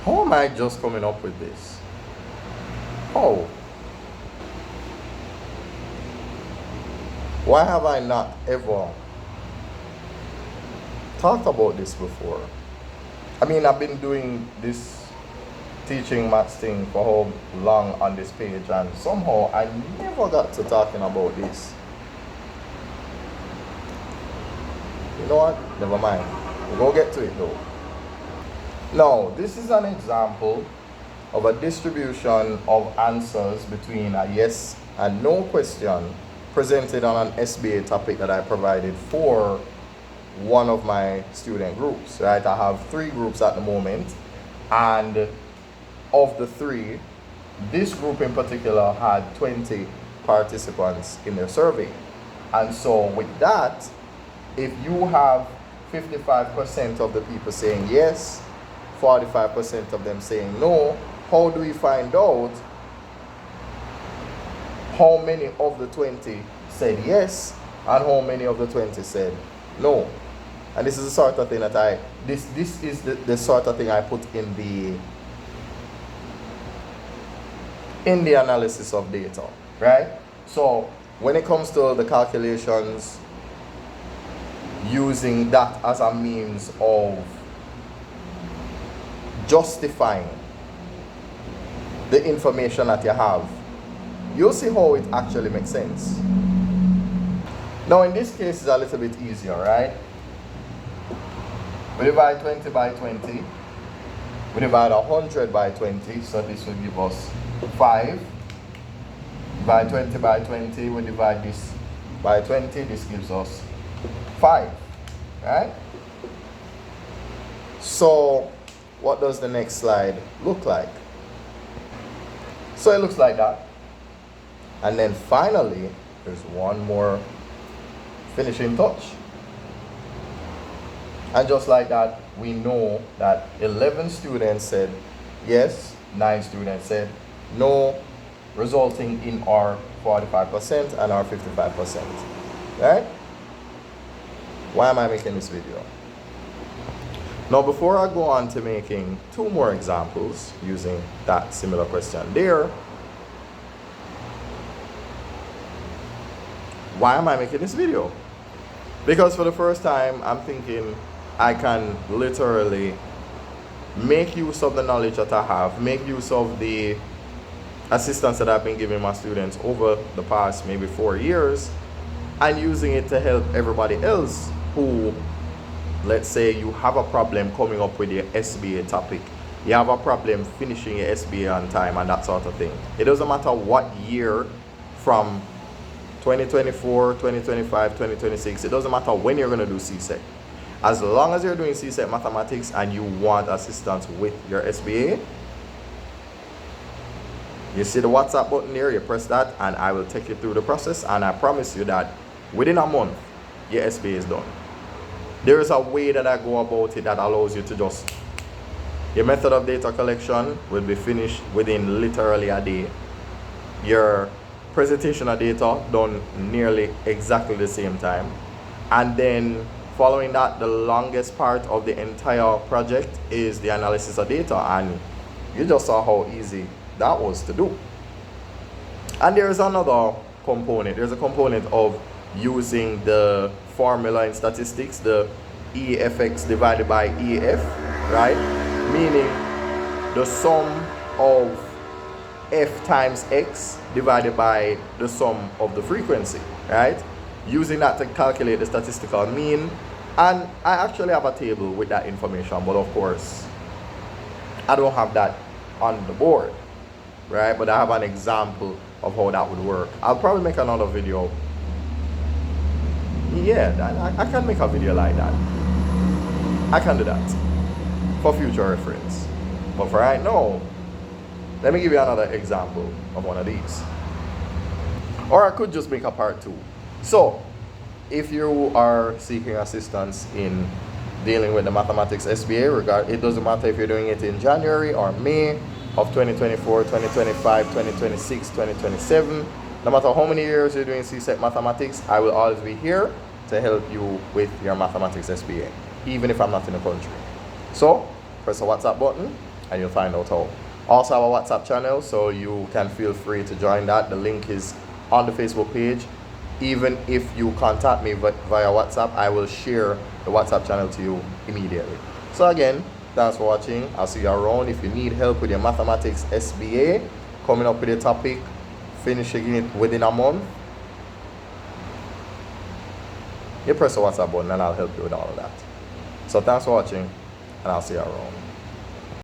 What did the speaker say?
How am I just coming up with this? How? Why have I not ever talked about this before? I mean, I've been doing this teaching maths thing for how long on this page, and somehow I never got to talking about this. You know what? Never mind. We'll go get to it though. Now, this is an example of a distribution of answers between a yes and no question presented on an SBA topic that I provided for one of my student groups, right? I have 3 groups at the moment, and of the 3, this group in particular had 20 participants in their survey. And so with that, if you have 55% of the people saying yes, 45% of them saying no, how do we find out how many of the 20 said yes and how many of the 20 said no? And this is the sort of thing that this is the sort of thing I put in the analysis of data, right? So when it comes to the calculations, using that as a means of justifying the information that you have, you'll see how it actually makes sense. Now in this case, it's a little bit easier, right? We divide 20 by 20. We divide 100 by 20, so this will give us 5. Divide 20 by 20, we divide this by 20, this gives us 5, right? So what does the next slide look like? So it looks like that. And then finally, there's one more finishing touch. And just like that, we know that 11 students said yes, 9 students said no, resulting in our 45% and our 55%, right? Why am I making this video? Now, before I go on to making 2 more examples using that similar question there, why am I making this video? Because for the first time, I'm thinking I can literally make use of the knowledge that I have, make use of the assistance that I've been giving my students over the past maybe 4 years, and using it to help everybody else who, let's say you have a problem coming up with your SBA topic, you have a problem finishing your SBA on time and that sort of thing. It doesn't matter what year, from 2024, 2025, 2026, it doesn't matter when you're going to do CSEC. As long as you're doing CSEC mathematics and you want assistance with your SBA, you see the WhatsApp button there, you press that and I will take you through the process, and I promise you that within a month, your SBA is done. There is a way that I go about it that allows you to just, your method of data collection will be finished within literally a day. Your presentation of data done nearly exactly the same time. And then following that, the longest part of the entire project is the analysis of data. And you just saw how easy that was to do. And there is another component. There's a component of using the formula in statistics, the EFX divided by EF, right? Meaning the sum of F times X divided by the sum of the frequency, right? Using that to calculate the statistical mean. And I actually have a table with that information, but of course, I don't have that on the board, right? But I have an example of how that would work. I'll probably make another video. Yeah, I can make a video like that. I can do that for future reference. But for right now, let me give you another example of one of these. Or I could just make a part 2. So, if you are seeking assistance in dealing with the mathematics SBA, it doesn't matter if you're doing it in January or May of 2024, 2025, 2026, 2027. No matter how many years you're doing CSEC mathematics, I will always be here to help you with your mathematics SBA, even if I'm not in the country. So, press the WhatsApp button and you'll find out how. Also have a WhatsApp channel, so you can feel free to join that. The link is on the Facebook page. Even if you contact me via WhatsApp, I will share the WhatsApp channel to you immediately. So again, thanks for watching. I'll see you around. If you need help with your mathematics SBA, coming up with a topic, finishing it within a month, you press the WhatsApp button and I'll help you with all of that. So thanks for watching, and I'll see you around.